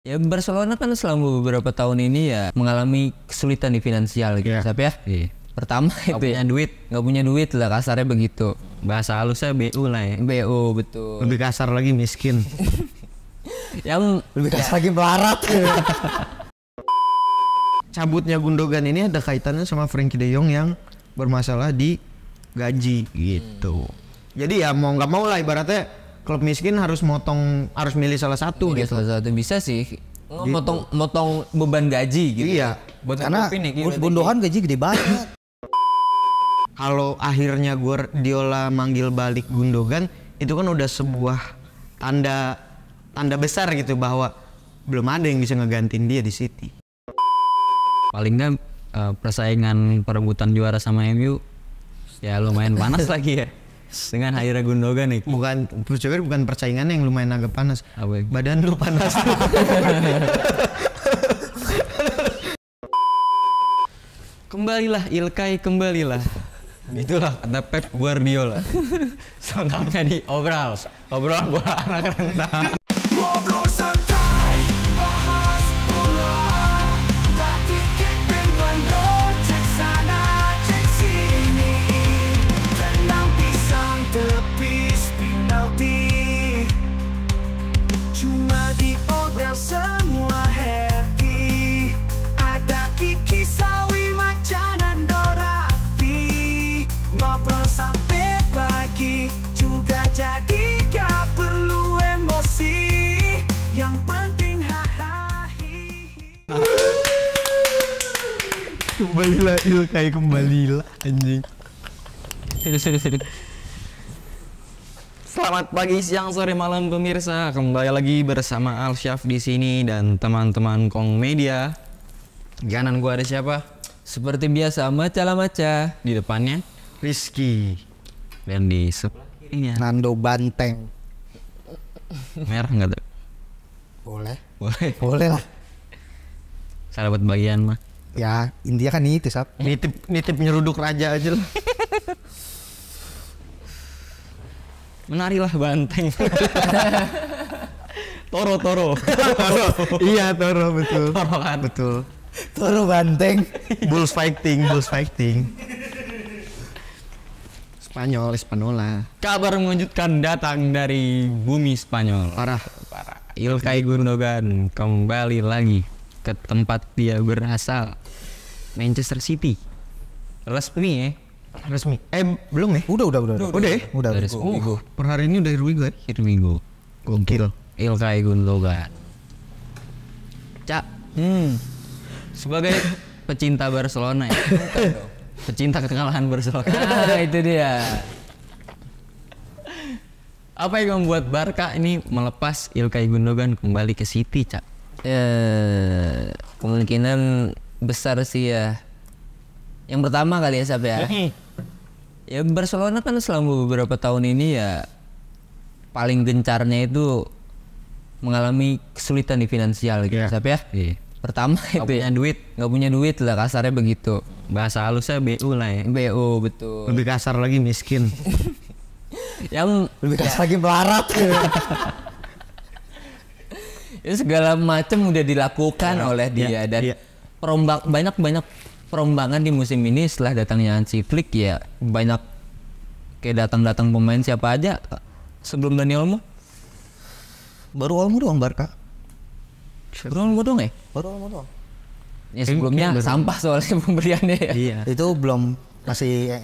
Ya Barcelona kan selama beberapa tahun ini ya mengalami kesulitan di finansial gitu, Sap ya. Iya. Pertama itu Punya duit, nggak punya duit lah, kasarnya begitu. bahasa halusnya BU lah ya. BO betul. Lebih kasar lagi miskin. Yang Lebih kasar lagi melarat. Cabutnya Gundogan ini ada kaitannya sama Frenkie de Jong yang bermasalah di gaji gitu. Jadi ya mau nggak mau lah ibaratnya klub miskin harus milih salah satu ya, gitu. salah satu bisa sih motong beban gaji gitu. Iya. Karena Gundogan gaji gede banget. Kalau akhirnya Guardiola manggil balik Gundogan, itu kan udah sebuah tanda besar gitu bahwa belum ada yang bisa ngegantiin dia di City. Paling nggak persaingan perebutan juara sama MU ya lumayan panas lagi ya. Dengan hadirnya Gundogan nih. Bukan persaingannya yang lumayan agak panas. Apa? Badan lu panas. Kembalilah Ilkay, kembalilah. Itulah kata Pep Guardiola. Selengkapnya di obrolan bola anak rentang. Ngobrol santai, bahas bola, ganti kick bandot, cek sana, cek sini, tenang pisang tepis penalti, cuma di obrolan semua happy, ada Kiki Sawi Macan dan Dora Api, ngobrol sampai pagi, juga jadi gak perlu emosi. Yang penting hahaha. Kembalilah Ilkay, kembalilah anjing. Selamat pagi, siang, sore, malam pemirsa. Kembali lagi bersama Alsyaf di sini dan teman-teman Kong Media. Di kanan gua ada siapa? Seperti biasa Maca lah Maca. Di depannya Rizky. dan di sebelah kirinya. Nando Banteng. Merah nggak tuh? Boleh. Boleh. Lah. Saya dapat bagian mah. Ya, intinya kan itu, Sap. Nitip nyeruduk raja aja lah. Menarilah banteng. Toro. Iya, Toro betul. Toro kan. Betul. Toro Banteng. Bulls fighting. Spanola. Kabar mengejutkan datang dari bumi Spanyol. Parah. Ilkay Gundogan kembali lagi ke tempat dia berasal, Manchester City. Resmi ya. Resmi. Belum ya? Udah. Udah ya? Udah. Resmi. Per hari ini udah Ruigo ya? Here we go. Gokil. Ilkay Gundogan. Cak. Sebagai pecinta Barcelona ya. Pecinta kekalahan Barcelona. Nah itu dia. Apa yang membuat Barca ini melepas Ilkay Gundogan kembali ke City, Cak? Kemungkinan besar sih ya. Yang pertama kali ya Sap ya. Ya Barcelona kan selama beberapa tahun ini ya paling gencarnya itu mengalami kesulitan di finansial gitu, Sap ya. Iya. Pertama Nggak itu punya ya, duit. nggak punya duit lah, kasarnya begitu. Bahasa halusnya BU lah ya. BO betul. Lebih kasar lagi miskin. Yang Lebih kasar lagi melarat. ya segala macam udah dilakukan oleh dia dan banyak perombakan di musim ini setelah datangnya Hansi Flick ya, banyak kayak datang pemain siapa aja sebelum Dani Olmo. Baru Olmo doang Barca. Baru Olmo dong ya? Baru Olmo doang. Ya sebelumnya sampah soalnya pemberiannya ya. Iya. Itu belum masih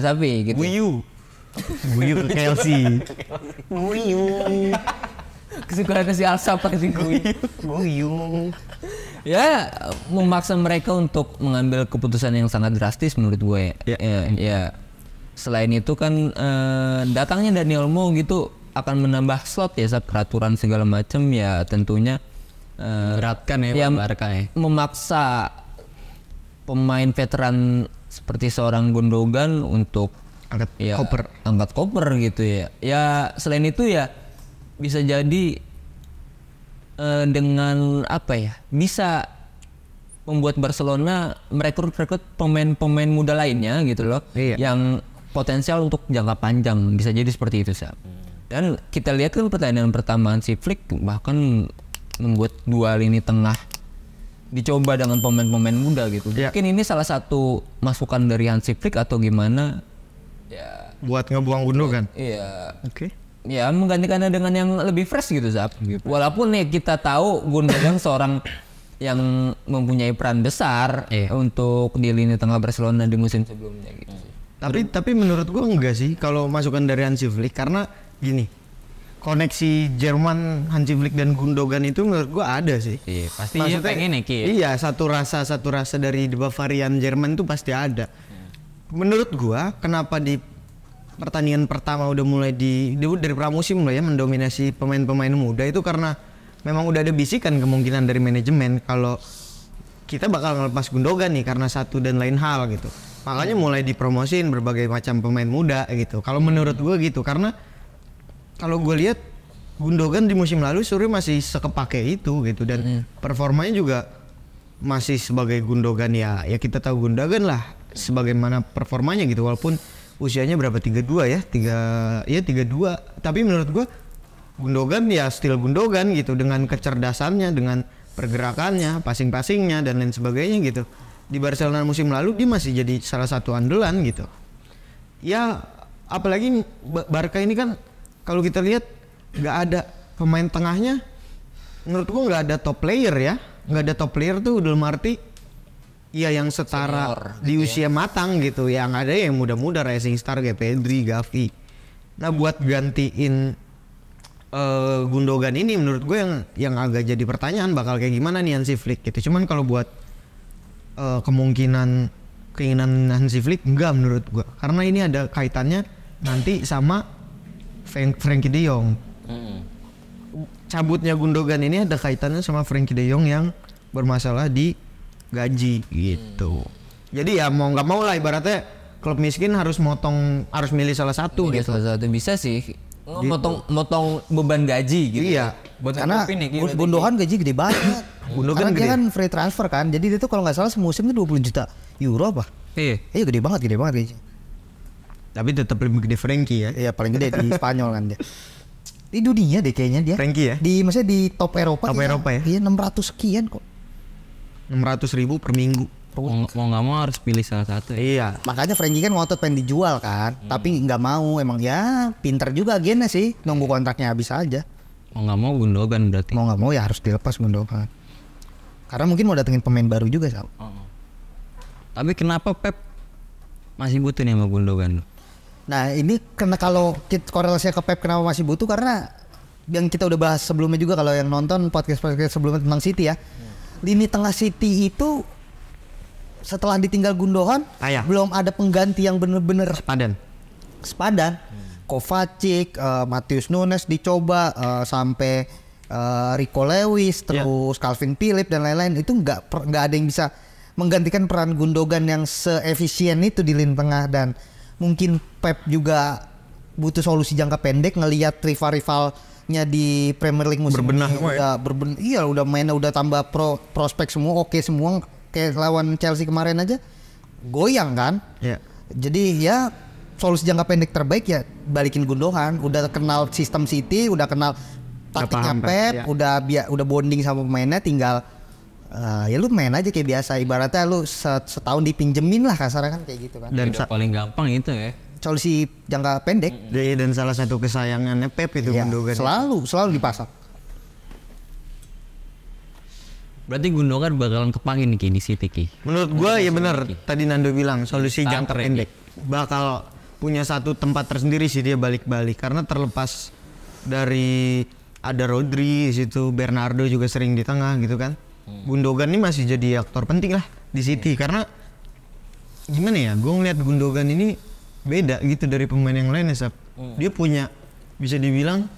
Safi gitu. Guyu ke Chelsea. Kesukaan si Alsap sih Guyu. ya memaksa mereka untuk mengambil keputusan yang sangat drastis menurut gue ya. Selain itu kan datangnya Dani Olmo gitu akan menambah slot ya saat peraturan segala macam ya, tentunya Beratkan ya Barca ya. memaksa pemain veteran seperti seorang Gundogan untuk angkat koper gitu ya. Ya selain itu ya bisa jadi dengan apa ya, bisa membuat Barcelona merekrut pemain-pemain muda lainnya gitu loh, yang potensial untuk jangka panjang, bisa jadi seperti itu Sab. Dan kita lihat kan pertandingan pertama Hansi Flick bahkan membuat dua lini tengah dicoba dengan pemain-pemain muda gitu. Ya. Mungkin ini salah satu masukan dari Hansi Flick atau gimana? Ya, Buat ngebuang Gundogan. iya. Oke. Ya menggantikannya dengan yang lebih fresh gitu Zap. Walaupun nih kita tahu Gundogan seorang yang mempunyai peran besar untuk di lini tengah Barcelona di musim sebelumnya gitu. Tapi menurut gua enggak sih kalau masukan dari Hansi Flick, karena gini, koneksi Jerman Hansi Flick dan Gundogan itu menurut gua ada sih. Iya, pasti dia pengen ya Ki. Iya, satu rasa dari Bavarian Jerman itu pasti ada. Menurut gua kenapa di pertandingan pertama udah mulai dari pramusim lah ya mendominasi pemain-pemain muda itu karena memang udah ada bisikan kemungkinan dari manajemen kalau kita bakal ngelepas Gundogan nih karena satu dan lain hal gitu. Makanya mulai dipromosin berbagai macam pemain muda gitu. Kalau menurut gue gitu, karena kalau gue lihat Gundogan di musim lalu sebenarnya masih sekepake itu gitu, dan performanya juga masih sebagai Gundogan ya kita tahu Gundogan lah sebagaimana performanya gitu, walaupun usianya berapa 32 ya 32, tapi menurut gue Gundogan ya still Gundogan gitu, dengan kecerdasannya, dengan pergerakannya, passing-passingnya dan lain sebagainya gitu. Di Barcelona musim lalu dia masih jadi salah satu andalan gitu. Ya apalagi Barca ini kan kalau kita lihat nggak ada pemain tengahnya, menurut gua nggak ada top player ya, nggak ada top player tuh dalam arti ya yang setara senior, di usia matang gitu. Yang ada yang muda-muda rising star kayak Pedri, Gavi. Nah buat gantiin Gundogan ini menurut gue yang agak jadi pertanyaan bakal kayak gimana nih Hansi Flick gitu. Cuman kalau buat keinginan Hansi Flick enggak menurut gue, karena ini ada kaitannya nanti sama Frenkie de Jong. Cabutnya Gundogan ini ada kaitannya sama Frenkie de Jong yang bermasalah di gaji gitu. Jadi ya mau nggak mau lah ibaratnya klub miskin harus milih salah satu Iya, gitu. salah satu bisa sih motong beban gaji gitu. Iya. Karena Gundogan gaji gede banget. Gundogan Karena dia gede. kan free transfer kan. Jadi dia tuh kalau nggak salah semusim itu 20 juta euro apa? Iya. Iya gede banget gajinya. Tapi tetap lebih gede Frenkie ya. Iya paling gede di Spanyol kan dia. Di dunia deh kayaknya dia. Frenkie ya. Maksudnya di top Eropa. Top Eropa ya? Iya 600 sekian kok. 600.000 per minggu. Mau nggak mau harus pilih salah satu. Iya. Makanya Frenkie kan ngotot pengen dijual kan, tapi nggak mau. Emang ya pinter juga agennya sih, nunggu kontraknya habis aja. Mau nggak mau Gundogan berarti. Mau nggak mau ya harus dilepas Gundogan. Karena mungkin mau datengin pemain baru juga Sal. Tapi kenapa Pep masih butuh nih sama Gundogan? Nah ini karena kalau korelasinya ke Pep kenapa masih butuh, karena yang kita udah bahas sebelumnya juga kalau yang nonton podcast sebelumnya tentang City ya. Lini tengah City itu setelah ditinggal Gundogan belum ada pengganti yang bener-bener sepadan. Kovacic, Matheus Nunes dicoba sampai Rico Lewis, terus Calvin Phillips dan lain-lain, itu nggak ada yang bisa menggantikan peran Gundogan yang seefisien itu di lini tengah. Dan mungkin Pep juga butuh solusi jangka pendek ngelihat rival-rivalnya di Premier League musim ini udah mainnya udah tambah prospek semua oke semua. Kayak lawan Chelsea kemarin aja goyang kan. Jadi ya solusi jangka pendek terbaik ya balikin Gundogan. Udah kenal sistem City, udah kenal taktiknya Pep, udah bonding sama pemainnya, tinggal ya lu main aja kayak biasa. Ibaratnya lu setahun dipinjemin lah kasarnya kan kayak gitu kan. Dan paling gampang itu ya. Solusi jangka pendek. Dan salah satu kesayangannya Pep itu Gundogan. Selalu dipasang. Berarti Gundogan bakalan kepake nih Ki di City Ki. Menurut gua ya benar tadi Nando bilang solusi jangka pendek. Bakal punya satu tempat tersendiri sih dia balik-balik, karena terlepas dari ada Rodri di situ, Bernardo juga sering di tengah gitu kan. Gundogan ini masih jadi aktor penting lah di City, karena gimana ya, gue ngeliat Gundogan ini beda gitu dari pemain yang lain ya Sab. Dia punya bisa dibilang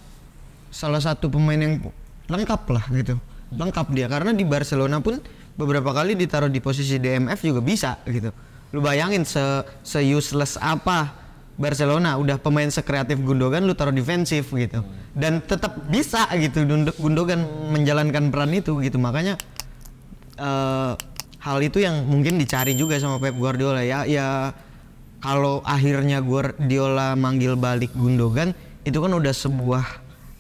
salah satu pemain yang lengkap lah gitu. Lengkap dia, karena di Barcelona pun beberapa kali ditaruh di posisi DMF juga bisa gitu. Lu bayangin se useless apa Barcelona, udah pemain sekreatif Gundogan lu taruh defensif gitu. Dan tetap bisa gitu Gundogan menjalankan peran itu gitu. Makanya hal itu yang mungkin dicari juga sama Pep Guardiola ya kalau akhirnya Guardiola manggil balik Gundogan, itu kan udah sebuah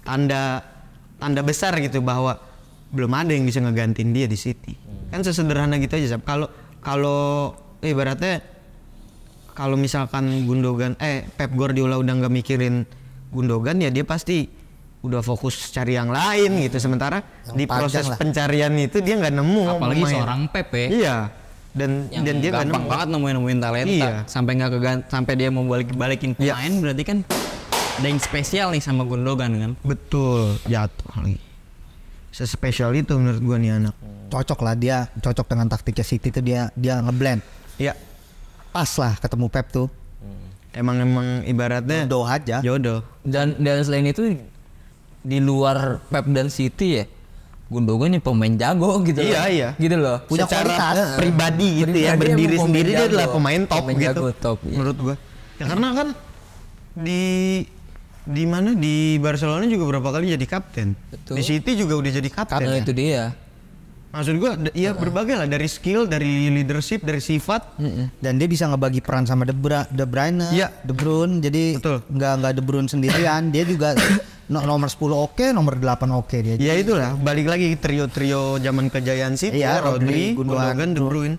tanda besar gitu bahwa belum ada yang bisa ngegantiin dia di City. Kan sesederhana gitu aja. Kalau ibaratnya kalau misalkan Pep Guardiola udah nggak mikirin Gundogan ya dia pasti udah fokus cari yang lain gitu. Sementara Yang di panjang proses lah. pencarian itu dia nggak nemu Apalagi pemain. seorang Pep ya. Iya. Dan dia nggak gampang nemu. banget nemuin talenta. Iya. Sampai dia mau balikin Iya. pemain berarti kan ada yang spesial nih sama Gundogan kan. Betul, jatuh lagi. Sespesial itu menurut gua nih anak. Cocok lah dia, cocok dengan taktiknya City tuh dia ngeblend. Iya. Pas lah ketemu Pep tuh. Emang ibaratnya Jodoh aja. jodoh. Dan selain itu di luar Pep dan City ya, Gundogan nih pemain jago gitu. Iya, loh. iya. Gitu loh. Punya Secara kualitas. pribadi gitu ya, Pribadi berdiri emang sendiri pemain dia jago. adalah pemain top Pemain gitu. jago, top, iya. Menurut gua. Ya karena kan di mana di Barcelona juga berapa kali jadi kapten. Betul. Di City juga udah jadi kapten. Nah, ya. itu dia. Maksud gua ya berbagai lah, dari skill, dari leadership, dari sifat. Dan dia bisa ngebagi peran sama De Bruyne, Iya. De Bruyne. Jadi Betul. nggak De Bruyne sendirian. Dia juga nomor 10 oke, nomor 8 oke dia. Ya itulah, balik lagi trio-trio zaman kejayaan City Iya, ya, Rodri, Rodri, Gundogan, De Bruyne.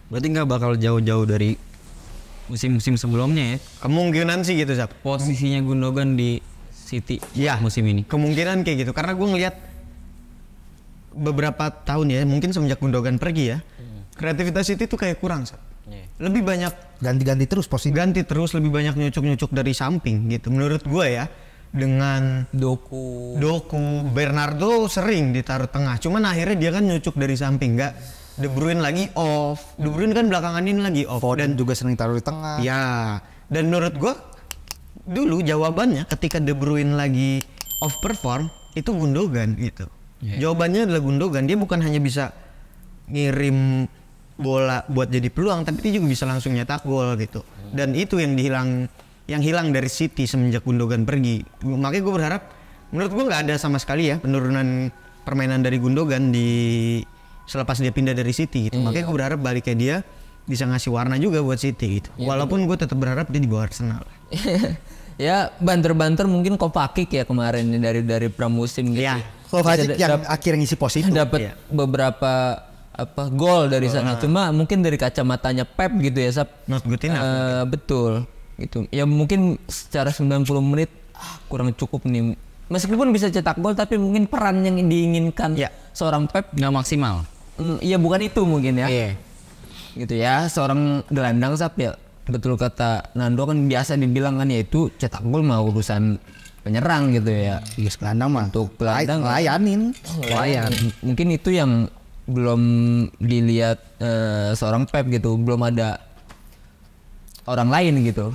Berarti nggak bakal jauh-jauh dari musim-musim sebelumnya ya. Kemungkinan sih gitu, Zap. Posisinya Gundogan di City Iya. musim ini. Kemungkinan kayak gitu karena gue ngelihat beberapa tahun ya, mungkin semenjak Gundogan pergi ya, kreativitas City tuh kayak kurang, Sat. Lebih banyak Ganti-ganti terus posisi. ganti terus, lebih banyak nyucuk-nyucuk dari samping gitu. Menurut gue ya, dengan Doku. Doku, Bernardo sering ditaruh tengah, cuman akhirnya dia kan nyucuk dari samping, nggak De Bruyne lagi off. De Bruyne kan belakangan ini lagi off. Dan juga sering taruh di tengah. Ya, dan menurut gua dulu jawabannya ketika De Bruyne lagi off perform itu Gundogan gitu. Jawabannya adalah Gundogan. Dia bukan hanya bisa ngirim bola buat jadi peluang, tapi dia juga bisa langsung nyetak gol gitu. Dan itu yang hilang dari City semenjak Gundogan pergi. Makanya gue berharap, menurut gua nggak ada sama sekali ya penurunan permainan dari Gundogan selepas dia pindah dari City gitu. Makanya gue berharap baliknya dia bisa ngasih warna juga buat City gitu. Walaupun gue tetap berharap dia di bawah Arsenal. Ya banter-banter mungkin Kovacic ya kemarin dari pramusim gitu. Iya. Kovacic yang akhirnya ngisi posisi itu. Dapat beberapa gol dari sana. Cuma mungkin dari kacamatanya Pep gitu ya, Sap. Not good enough. Betul. Gitu. Ya mungkin secara 90 menit kurang cukup nih. Meskipun bisa cetak gol tapi mungkin peran yang diinginkan Ya. seorang Pep Nggak maksimal. ya bukan itu mungkin ya. Iya. Gitu ya, seorang gelandang, Sap, ya. Betul kata Nando kan biasa dibilang kan ya itu cetak gol mah urusan penyerang gitu ya. Iya, gelandang mah. Untuk gelandang layanin. Mungkin itu yang belum dilihat seorang Pep gitu, belum ada orang lain gitu.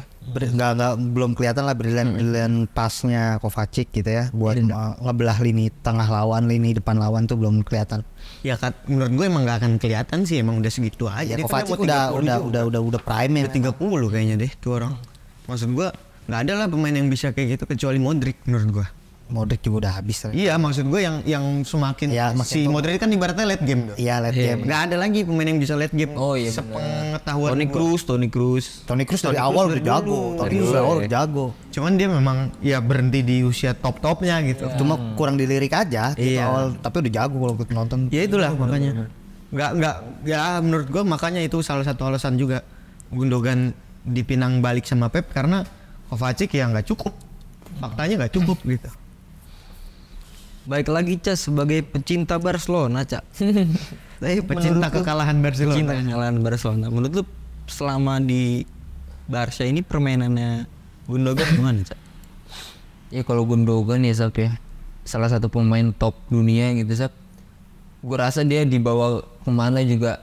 Belum kelihatan lah brilian pasnya Kovacic gitu ya buat ngebelah lini tengah lawan, lini depan lawan tuh belum kelihatan. Ya menurut gue emang nggak akan kelihatan sih, emang udah segitu aja. Ya Dia kan Kovacic mau 30 juga. udah prime ya. Udah 30 kayaknya deh tuh orang. Maksud gue nggak ada lah pemain yang bisa kayak gitu kecuali Modric menurut gue. Modric juga udah habis. Iya, maksud gue yang semakin Ya, si makin Modric kan ibaratnya late game tuh. Iya, late game. Nggak ada lagi pemain yang bisa late game. Oh, iya, sepengetahuan Toni gua. Kroos. Toni Kroos dari Toni awal Kroos udah dari jago. dulu. Toni Kroos dari awal udah jago. Cuman dia memang ya berhenti di usia top-topnya gitu. Cuma kurang dilirik aja di Iya. awal, tapi udah jago kalau kita nonton. Ya itulah makanya. Nggak ya menurut gua makanya itu salah satu alasan juga Gundogan dipinang balik sama Pep karena Kovacic ya nggak cukup. Faktanya nggak cukup gitu. Baik lagi Cas sebagai pecinta Barcelona, Cak. Pecinta kekalahan Barcelona. Pecinta kekalahan Barcelona. Menurut lu selama di Barca ini permainannya Gundogan gimana, Cak? Ya kalau Gundogan ya, Sap, ya salah satu pemain top dunia gitu, Sap. Gue rasa dia dibawa kemana juga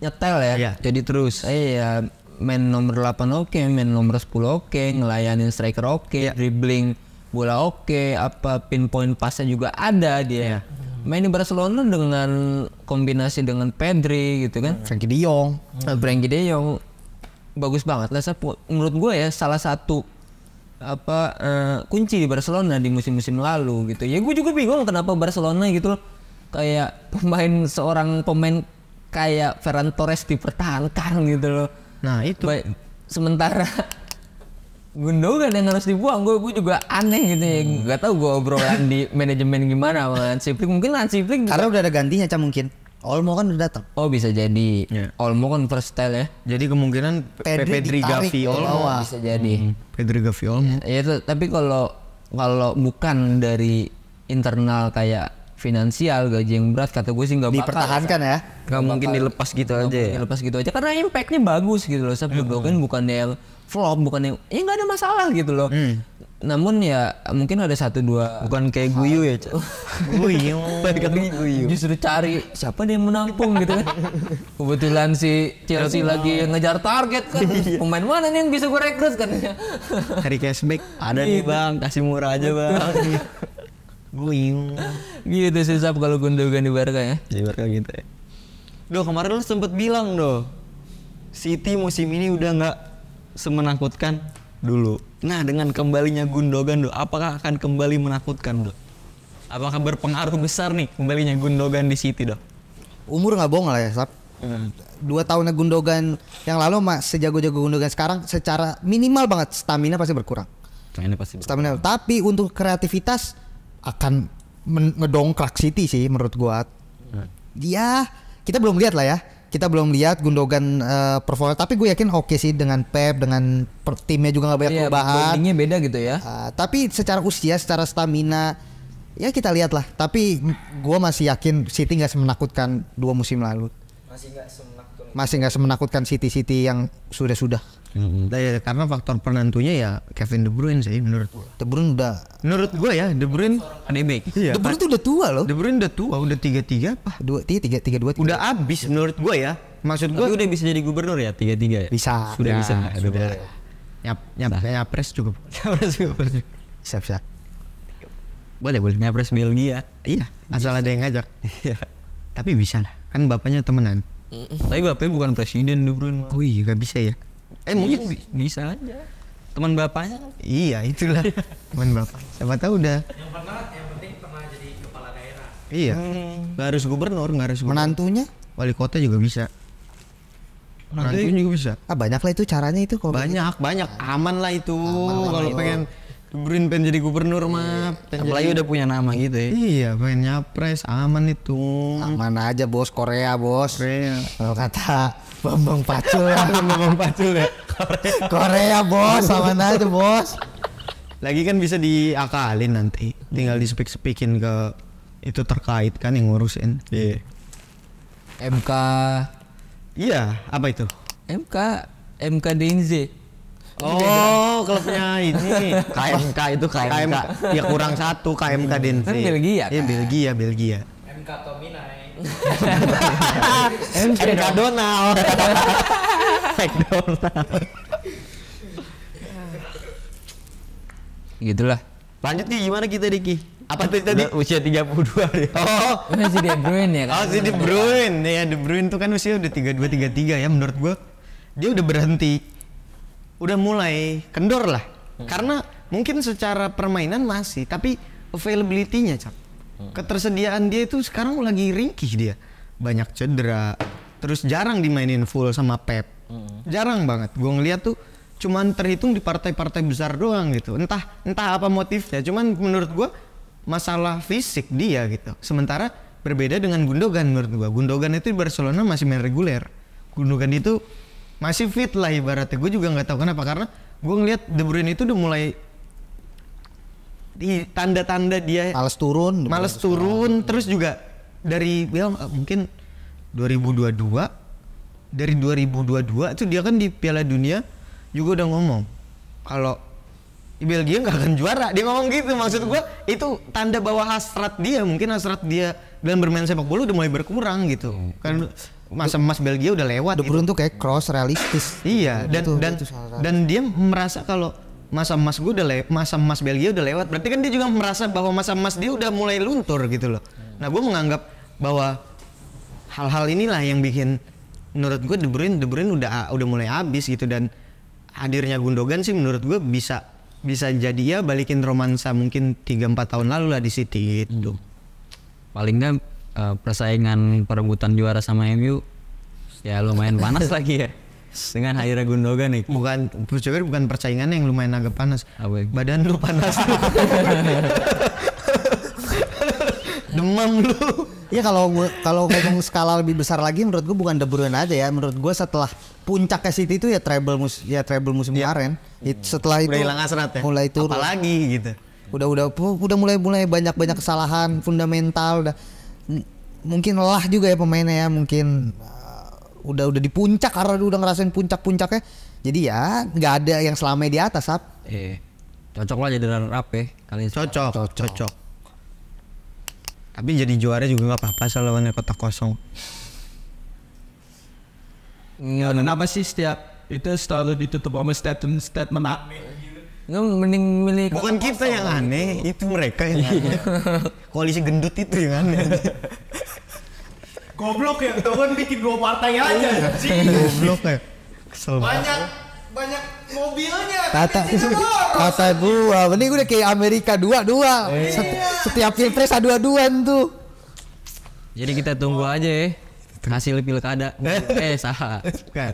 nyetel ya. Iya. Jadi terus. Iya, main nomor 8 oke, main nomor 10 oke, ngelayanin striker oke, dribbling bola oke, apa pinpoint pasnya juga ada dia. Main di Barcelona dengan kombinasi dengan Pedri gitu kan. Frankie De Jong. Frankie De Jong bagus banget lah, Sap. Menurut gue ya salah satu kunci di Barcelona di musim-musim lalu gitu. Ya gue juga bingung kenapa Barcelona gitu loh kayak seorang pemain kayak Ferran Torres dipertahankan gitu loh. Nah itu. Sementara Gundogan yang harus dibuang. Gue juga aneh gitu ya. Gak tau gue obrolan di manajemen gimana sama Hansi Flick. Mungkin Hansi Flick juga. Karena udah ada gantinya Cam mungkin. Olmo kan udah datang. Oh bisa jadi. Ya. Olmo kan versatile ya. Jadi kemungkinan ditarik Pedri Gavi ke Olmo. bawah. Bisa jadi. Pedri Gavi Olmo. Ya itu, tapi kalau bukan dari internal kayak finansial gaji yang berat, kata gue sih nggak bakal Dipertahankan ya. Nggak mungkin dilepas gitu aja ya. lepas gitu aja karena impactnya bagus gitu loh. Saya Gundogan bukan yang flop, bukan yang ya nggak ada masalah gitu loh. Namun ya mungkin ada 1-2 Bukan kayak Guyu ya, Cak. Guyu. justru cari siapa nih yang menampung gitu kan. Kebetulan si Chelsea lagi ngejar target kan. Pemain mana nih yang bisa gue rekrut katanya. Cari cashback. Ada nih Bang, kasih murah aja Bang. Guyu. Gitu sih Sap kalau Gundogan di Barca ya. Jadi mereka gitu ya. Doh kemarin lu sempet bilang City musim ini udah nggak semenakutkan dulu. Nah dengan kembalinya Gundogan apakah akan kembali menakutkan Apakah berpengaruh besar nih kembalinya Gundogan di City Umur nggak bohong lah ya, Sap. 2 tahunnya Gundogan yang lalu sejago-jago Gundogan sekarang secara minimal banget stamina pasti berkurang. Ini pasti Stamina. Tapi untuk kreativitas akan ngedongkrak City sih menurut gua. Ya, kita belum lihat lah ya. Kita belum lihat Gundogan performa, tapi gue yakin oke sih dengan Pep, dengan timnya juga nggak banyak perubahan. Bondingnya beda gitu ya. Tapi secara usia, secara stamina, ya kita lihat lah. Tapi gue masih yakin City nggak semenakutkan 2 musim lalu. Masih nggak semenakutkan City yang sudah-sudah. Ya, karena faktor penentunya ya Kevin De Bruyne sih menurut gua. De Bruyne udah. Menurut gua ya De Bruyne iya. De Bruyne tuh udah tua loh. De Bruyne udah tua, udah 33 apa? 3-2. Udah abis menurut gua ya. Maksud Tapi gua udah bisa jadi gubernur ya 3-3 ya? Bisa. Sudah bisa. nyapres cukup. Bisa. Boleh. Nyapres Belgia. Iya, asal ada yang ngajak. Tapi bisa lah. Kan bapaknya temenan. Tapi bapaknya bukan presiden De Bruyne. Oh iya, gak bisa ya. Mungkin Bisa aja. Teman bapaknya kan. iya itulah. Teman bapak. Siapa tahu udah. Yang penting pernah jadi kepala daerah. Iya. Gak harus gubernur, gak harus Menantunya? wali kota juga bisa. Menantunya juga bisa. Banyak lah itu caranya itu kalau Banyak. Aman lah itu. Kalau pengen De Bruyne pengen jadi gubernur mah. Apalagi udah punya nama gitu ya. Iya, pengen nyapres aman itu. mana aja bos, Korea bos. Korea. Kalau kata Bambang Pacul ya. Bambang Pacul ya. Korea bos, aman aja bos. Lagi kan bisa diakalin nanti. Tinggal di-speak-speakin ke itu terkait kan yang ngurusin. Iya. MK Apa itu? MK DNZ. Oh, klubnya ini KMK itu KMK. Ya kurang 1 KMK Dense. Kan Belgia, Iya, kan? Belgia. MK Tominay. MK Donald. Fake Donald. Gitulah. Lanjut nih gimana kita Diki? Apa tuh tadi? Usia 32 dia. Oh, Si De Bruyne ya kan. oh si De Bruyne. Ya De Bruyne tuh kan usia udah 32-33 ya menurut gua. Dia udah berhenti. Udah mulai kendor lah. Karena mungkin secara permainan masih, tapi availability-nya, Cap. Ketersediaan dia itu sekarang lagi ringkih dia. Banyak cedera. Terus jarang dimainin full sama Pep. Jarang banget. Gua ngeliat tuh cuman terhitung di partai-partai besar doang gitu. Entah apa motifnya. Cuman menurut gua masalah fisik dia gitu. Sementara berbeda dengan Gundogan menurut gua. Gundogan itu di Barcelona masih main reguler. Gundogan itu masih fit lah ibaratnya. Gue juga nggak tahu kenapa, karena gue ngeliat De Bruyne itu udah mulai di tanda-tanda dia males turun. Terus juga dari mungkin 2022 itu dia kan di Piala Dunia juga udah ngomong kalau Belgia nggak akan juara. Dia ngomong gitu. Maksud gue itu tanda bahwa hasrat dia dalam bermain sepak bola udah mulai berkurang gitu. Kan masa emas Belgia udah lewat. De Bruyne tuh kayak cross realistis. Iya, dan dia merasa kalau masa emas Belgia udah lewat. Berarti kan dia juga merasa bahwa masa emas dia udah mulai luntur gitu loh. Nah, gue menganggap bahwa hal-hal inilah yang bikin menurut gue De Bruyne udah mulai habis gitu, dan hadirnya Gundogan sih menurut gue bisa jadi ya balikin romansa mungkin 3-4 tahun lalu lah di City gitu. Paling nggak persaingan perebutan juara sama MU ya lumayan panas lagi ya. Dengan hadirnya Gundogan nih. Bukan persaingannya yang lumayan agak panas. Apa? Badan lu panas. Demam lu. Ya kalau ngomong skala lebih besar lagi menurut gue bukan De Bruyne aja ya. Menurut gue setelah puncaknya City itu ya treble musim kemarin. Setelah itu Udah hilang hasrat ya. mulai turun. Apalagi gitu. Udah mulai banyak kesalahan fundamental mungkin lelah juga ya pemainnya ya, mungkin udah di puncak karena udah ngerasain puncaknya. Jadi ya nggak ada yang selamanya di atas, Sap. Cocok lah jadi runner up ya kali ini. Cocok. Tapi jadi juara juga nggak apa-apa asal lawannya kotak kosong. Ya, kenapa sih setiap itu selalu ditutup sama statement aneh? Nggak mending milih. Bukan kita yang aneh, itu mereka yang aneh. Koalisi gendut itu yang aneh. Goblok ya, itu kan bikin 2 partai aja. Goblok ya. Kesel banget. Banyak mobilnya. Kata gua, mending udah kayak Amerika 2-2. Setiap pilpres adu-aduan tuh. Jadi kita tunggu aja ya hasil pilkada. Salah. Bukan.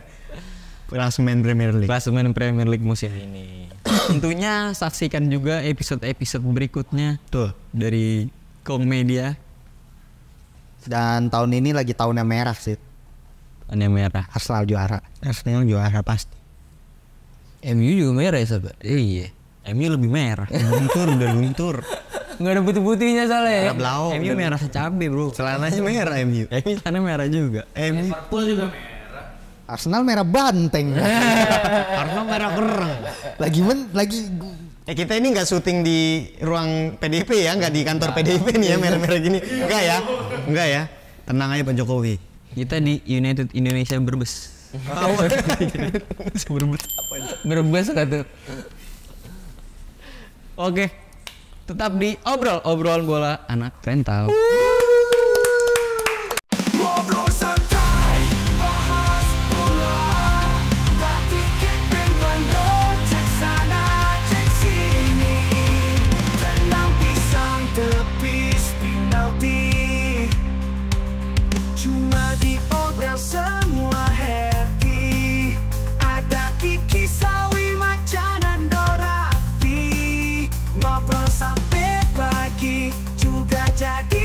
Klasemen Premier League. Klasemen Premier League musim ini. Tentunya saksikan juga episode-episode berikutnya Tuh. dari Kong Media. Dan tahun ini lagi tahunnya merah sih. Warna merah. Arsenal juara. Arsenal juara pasti. MU juga merah ya sahabat. Iya. MU lebih merah. Luntur. Nggak ada putih-putihnya soalnya. Blau. MU merah secabai bro. Celananya merah MU. MU sana merah juga. MU. Liverpool juga merah. Arsenal merah banteng. Arsenal merah kereng. lagi Kita ini nggak syuting di ruang PDIP ya, nggak di kantor PDIP nih ya merah-merah gini. Enggak ya. Tenang aja Pak Jokowi. Kita di United Indonesia Brebes. Berbes kata. Oke. Tetap di obrolan bola anak rental. Ngobrol santai, bahas bola, tapi kick mando, cek sana, cek sini. Tenang pisang tepis penalti, cuma di obrolan semua happy. Ada Kiki Sawi Macan dan Dorati, ngobrol sampai pagi juga jadi